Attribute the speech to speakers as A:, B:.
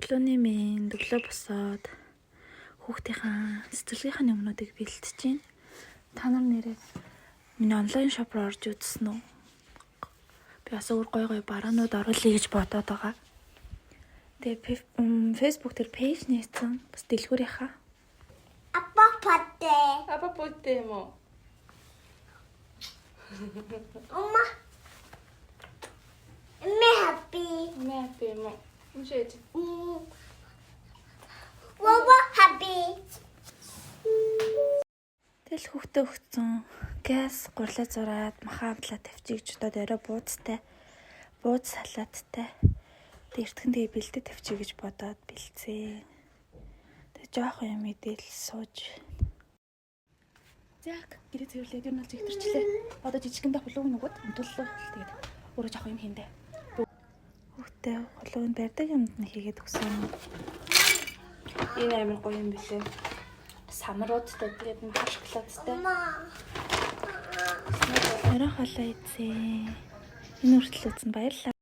A: Өглөөний минь өглөө босоод хүүхдийнхаа цэцэрлэгийнхаа өмнөдийг бэлтэж байна. Та нар нэрээ миний онлайн шоп руу орж үзсэн үү? Би бас өөр гой бараанууд оруулъя гэж бодоод байгаа. Тэгээ Facebook дээр пэйж нээсэн. Бас дэлгүүрийнхаа.
B: Апа потте мо.
C: 엄마. happy.
B: Happy мо. Мшээч.
C: Baba happy.
A: Тэл хүүхдээ өгцөн газ гурлаа зураад махаамтлаа тавьчих гэж бодоод орой бууз салааттай. Эртхэн тэгээ бэлдээ тавьчих гэж бодоод бэлцээ. Тэгээ жоох юм идэл сууж. Зяг гэрээ цэвэрлээд юу нь бол зэгтэрчлээ. Одоо жижигэн байх хулууг нөгөөд амтууллаа. Тэгээд өөрөө жоох юм хийндэ. Хүүхдээ хулууг барьдаг юмд нь хийгээд өгсөн. Энэ амар гоё юм билээ. Самруудтай тэгээд нь шоколадтай. Орой хоолой ийцээ. Энэ хүртэл үзэн баярлалаа.